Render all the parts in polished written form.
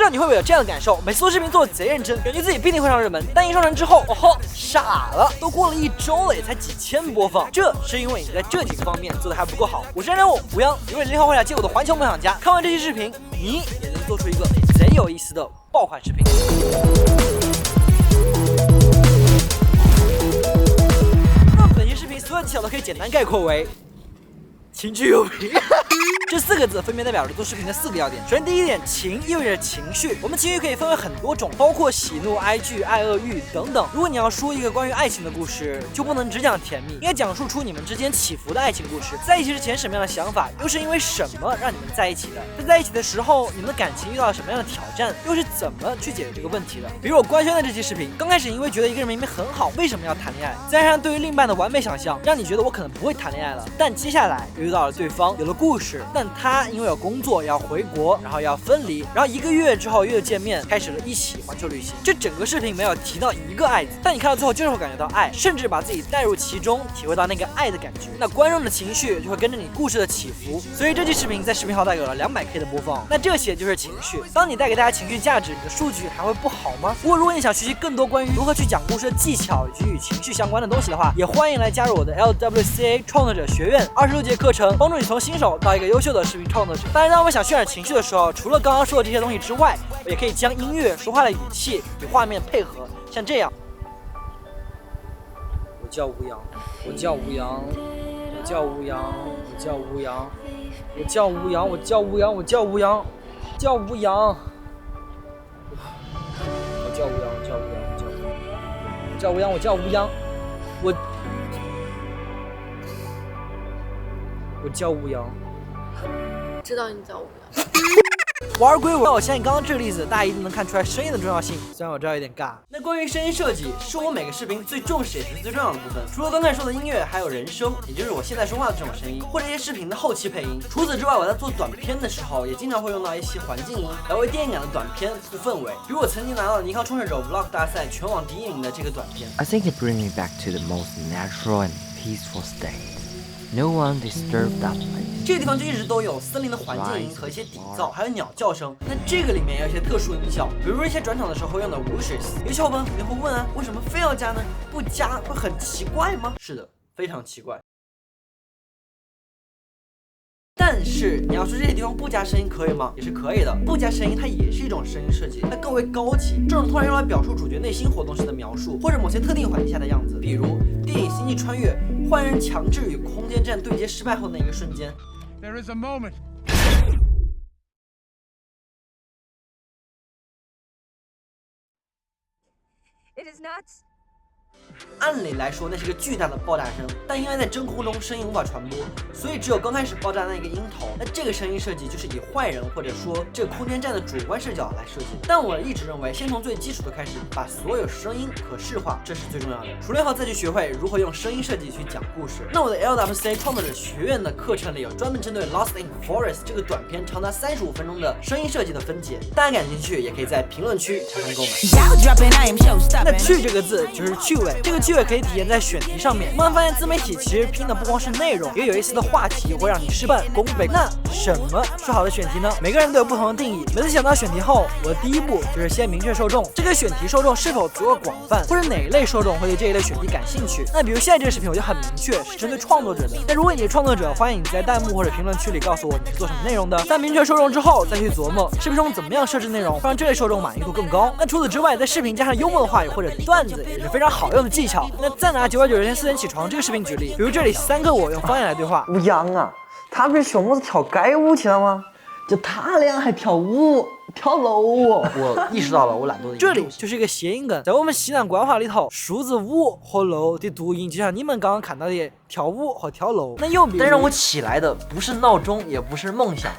道你会不会有这样的感受，每次做视频做得贼认真，感觉自己必定会上热门，但一上传之后，哦吼，傻了，都过了1周了，也才几千播放，这是因为你在这几个方面做得还不够好。我是2.5吴阳，一位0号会长接我的环球梦想家。看完这期视频，你也能做出一个贼有意思的爆款视频。那本期视频所有技巧都可以简单概括为情趣用品。这4个字分别代表着做视频的4个要点。首先第一点，情意味着情绪，我们情绪可以分为很多种，包括喜怒哀惧、爱恶欲等等。如果你要说一个关于爱情的故事，就不能只讲甜蜜，应该讲述出你们之间起伏的爱情故事。在一起之前什么样的想法，又是因为什么让你们在一起的？在一起的时候，你们的感情遇到了什么样的挑战，又是怎么去解决这个问题的？比如我官宣的这期视频，刚开始因为觉得一个人明明很好，为什么要谈恋爱？再加上对于另一半的完美想象，让你觉得我可能不会谈恋爱了。但接下来又遇到了对方，有了故事，但他因为有工作要回国，然后要分离，然后1个月之后又见面，开始了一起环球旅行。这整个视频没有提到一个爱字，但你看到最后就是会感觉到爱，甚至把自己带入其中，体会到那个爱的感觉。那观众的情绪就会跟着你故事的起伏，所以这期视频在视频号带有了200K 的播放。那这些就是情绪。当你带给大家情绪价值，你的数据还会不好吗？不过如果你想学习更多关于如何去讲故事的技巧以及与情绪相关的东西的话，也欢迎来加入我的 LWCA 创作者学院，26节课程，帮助你从新手到一个优秀的视频创作者。当然，当我们想渲染情绪的时候，除了刚刚说的这些东西之外，我也可以将音乐、说话的语气与画面配合，像这样。我叫吴阳，我叫吴阳，我叫吴阳，我叫吴阳，我叫吴阳，我叫吴阳，我叫吴阳，叫吴阳，我叫吴阳，我叫吴阳，我叫吴阳，我叫吴阳，我叫吴阳。知道你叫吴阳。玩归玩，但我相信刚刚这个例子，大家一定能看出来声音的重要性。虽然我知道有点尬。那关于声音设计，是我每个视频最重视也是最重要的部分。除了刚才说的音乐，还有人声，也就是我现在说话的这种声音，或者一些视频的后期配音。除此之外，我在做短片的时候，也经常会用到一些环境音，来为电影感的短片铺氛围。比如我曾经拿到尼康冲绳者 Vlog 大赛全网第1名的这个短片。I think it brings me back to the most natural and peaceful state. No one disturbed that place. 这个地方就一直都有森林的环境音和一些底噪，还有鸟叫声。那这个里面也有一些特殊音效，比如一些转场的时候会用到 whooshes。有些小伙伴肯定会问啊，为什么非要加呢？不加会很奇怪吗？是的，非常奇怪。但是你要说这些地方不加声音可以吗？也是可以的，不加声音它也是一种声音设计，它更为高级。这种通常用来表述主角内心活动时的描述，或者某些特定环境下的样子。比如电影《星际穿越》，坏人强制与空间站对接失败后的那一个瞬间。There is a moment. It is not. 按理来说那是个巨大的爆炸声，但因为在真空中声音无法传播，所以只有刚开始爆炸的那个音头。那这个声音设计就是以坏人或者说这个空间站的主观视角来设计。但我一直认为，先从最基础的开始，把所有声音可视化，这是最重要的。熟练后再去学会如何用声音设计去讲故事。那我的 LWCA 创作者学院的课程里有专门针对 Lost in Forest 这个短片长达35分钟的声音设计的分解，大家感兴趣也可以在评论区查看购买。那趣这个字就是趣味。这个趣味可以体现在选题上面。我们发现自媒体其实拼的不光是内容，也有意思的话题会让你事半功倍。那什么是好的选题呢？每个人都有不同的定义。每次想到选题后，我的第一步就是先明确受众，这个选题受众是否足够广泛，或者哪一类受众会对这一类选题感兴趣。那比如现在这个视频我就很明确是针对创作者的。那如果你是创作者，欢迎你在弹幕或者评论区里告诉我你是做什么内容的。在明确受众之后，再去琢磨视频中怎么样设置内容，让这类受众满意度更高。那除此之外，在视频加上幽默的话语或者段子也是非常好用的技巧。那再拿929天4点起床这个视频举例，比如这里3个我用方言来对话。吴阳啊，他不是熊猫子跳街舞去了吗？就他俩还跳舞，跳楼哦！我意识到了我懒惰的。这里就是一个谐音梗，在我们西南官话里头，数字5和楼的读音就像你们刚刚看到的跳舞和跳楼。那又比如，但让我起来的不是闹钟，也不是梦想，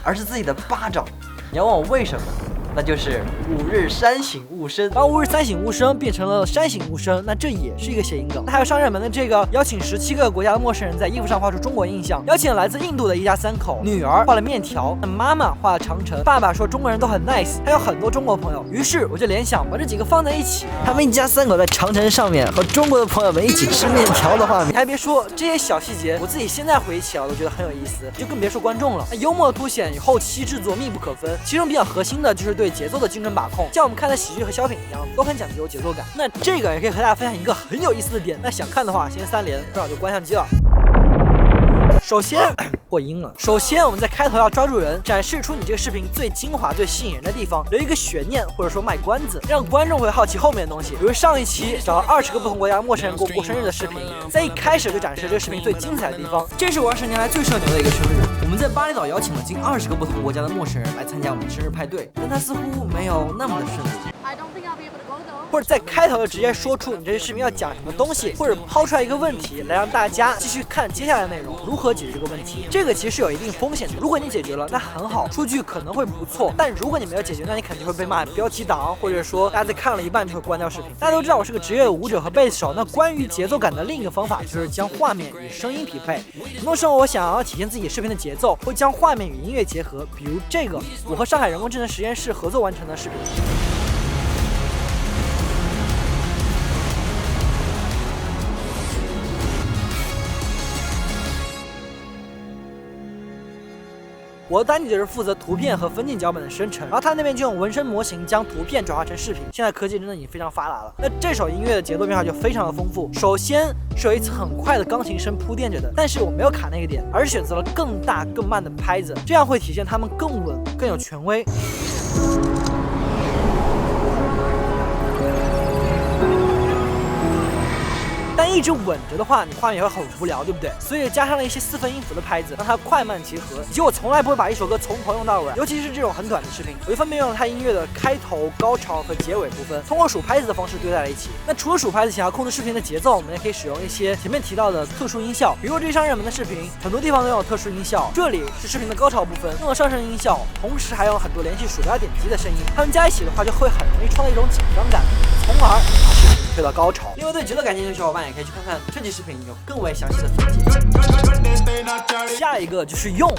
而是自己的巴掌。你要问我为什么？那就是吾日三省吾身，把吾日三省吾身变成了山省吾身，那这也是一个谐音梗。那还有上热门的这个，邀请17个国家的陌生人在衣服上画出中国印象，邀请来自印度的一家3口，女儿画了面条，妈妈画了长城，爸爸说中国人都很 nice， 还有很多中国朋友。于是我就联想把这几个放在一起，他们一家3口在长城上面和中国的朋友们一起吃面条的画面。还别说这些小细节，我自己现在回忆起来我都觉得很有意思，就更别说观众了。幽默凸显与后期制作密不可分，其中比较核心的就是对节奏的精准把控，像我们看的喜剧和小品一样，都很讲究节奏感。那这个也可以和大家分享一个很有意思的点，那想看的话先3连，不然我就关相机了。首先破音了。首先，我们在开头要抓住人，展示出你这个视频最精华、最吸引人的地方，留一个悬念或者说卖关子，让观众会好奇后面的东西。比如上一期找了20个不同国家陌生人过生日的视频，在一开始就展示这个视频最精彩的地方。这是我20年来最社牛的一个生日，我们在巴厘岛邀请了近20个不同国家的陌生人来参加我们的生日派对，但他似乎没有那么的顺利。或者在开头就直接说出你这些视频要讲什么东西，或者抛出来一个问题来让大家继续看接下来的内容，如何解决这个问题。这个其实有一定风险的，如果你解决了，那很好，数据可能会不错；但如果你没有解决，那你肯定会被骂标题党，或者说大家在看了一半就会关掉视频。大家都知道我是个职业舞者和贝斯手，那关于节奏感的另一个方法就是将画面与声音匹配。很多时候我想要体现自己视频的节奏，会将画面与音乐结合，比如这个我和上海人工智能实验室合作完成的视频。我的单体就是负责图片和分镜脚本的生成，然后他那边就用纹身模型将图片转化成视频。现在科技真的已经非常发达了。那这首音乐的节奏变化就非常的丰富。首先是有一次很快的钢琴声铺垫着的，但是我没有卡那个点，而是选择了更大更慢的拍子，这样会体现他们更稳更有权威。但一直稳着的话，你画面也会很无聊，对不对？所以加上了一些4分音符的拍子，让它快慢结合。以及我从来不会把一首歌从头用到尾，尤其是这种很短的视频，我就分别用了它音乐的开头、高潮和结尾部分，通过数拍子的方式堆在了一起。那除了数拍子，想要控制视频的节奏，我们也可以使用一些前面提到的特殊音效，比如这上热门的视频，很多地方都有特殊音效。这里是视频的高潮部分，用了上升音效，同时还有很多连续鼠标点击的声音，它们加一起的话，就会很容易创造一种紧张感，从而把视频推到高潮。另外，对节奏感兴趣的小伙伴也可以去看看这期视频，有更为详细的分解。下一个就是用，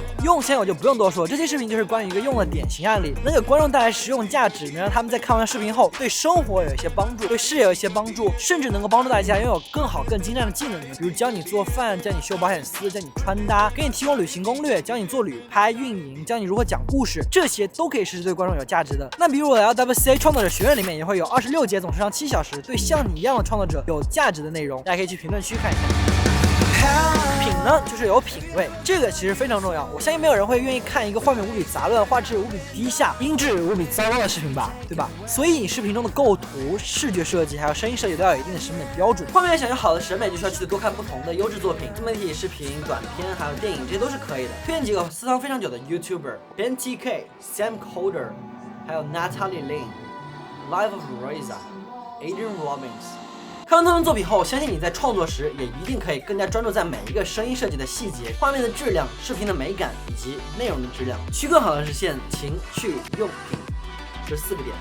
现在我就不用多说，这期视频就是关于一个用的典型案例，能给观众带来实用价值，能让他们在看完视频后对生活有一些帮助，对事业有一些帮助，甚至能够帮助大家拥有更好更精湛的技能，比如教你做饭，教你修保险丝，教你穿搭，给你提供旅行攻略，教你做旅拍运营，教你如何讲故事，这些都可以是对观众有价值的。那比如我的 LWCA 创作者学院里面也会有26节总时长7小时，对像你一样的创作者有价值的内容，大家可以去评论区看一看。品呢，就是有品味，这个其实非常重要。我相信没有人会愿意看一个画面无比杂乱、画质无比低下、音质无比糟糕的视频吧，对吧？所以你视频中的构图、视觉设计还有声音设计都要有一定的审美标准。后面想有好的审美，就需要去多看不同的优质作品，自媒体视频、短片还有电影，这些都是可以的。推荐几个私藏非常久的 YouTuber Ben TK、Sam Coder， 还有 Natalie Lin、Life of Rosa、Adrian Robbins。看完他们作品后，相信你在创作时也一定可以更加专注在每一个声音设计的细节、画面的质量、视频的美感以及内容的质量，去更好的实现情趣用品这4个点。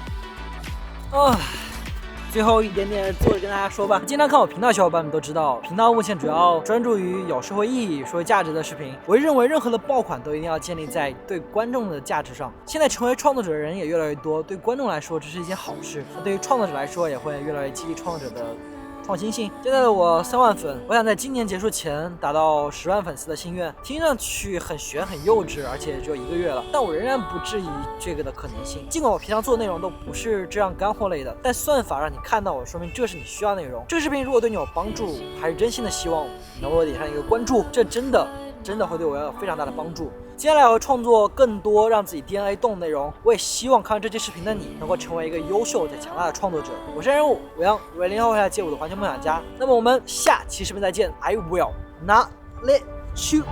最后一点点做着跟大家说吧，经常看我频道的小伙伴们都知道，频道目前主要专注于有社会意义、社会价值的视频。我认为任何的爆款都一定要建立在对观众的价值上。现在成为创作者的人也越来越多，对观众来说这是一件好事，那对于创作者来说也会越来越激励创作者的创新性。现在的我3万粉，我想在今年结束前达到10万粉丝的心愿。听上去很玄很幼稚，而且只有1个月了，但我仍然不质疑这个的可能性。尽管我平常做内容都不是这样干货类的，但算法让你看到我，说明这是你需要内容。这个视频如果对你有帮助，还是真心的希望能够点上一个关注，这真的会对我有非常大的帮助。接下来我会创作更多让自己 DNA 动的内容，我也希望看完这期视频的你能够成为一个优秀且强大的创作者。我是人物我央，0后回来街舞的环球梦想家。那么我们下期视频再见，I will not let you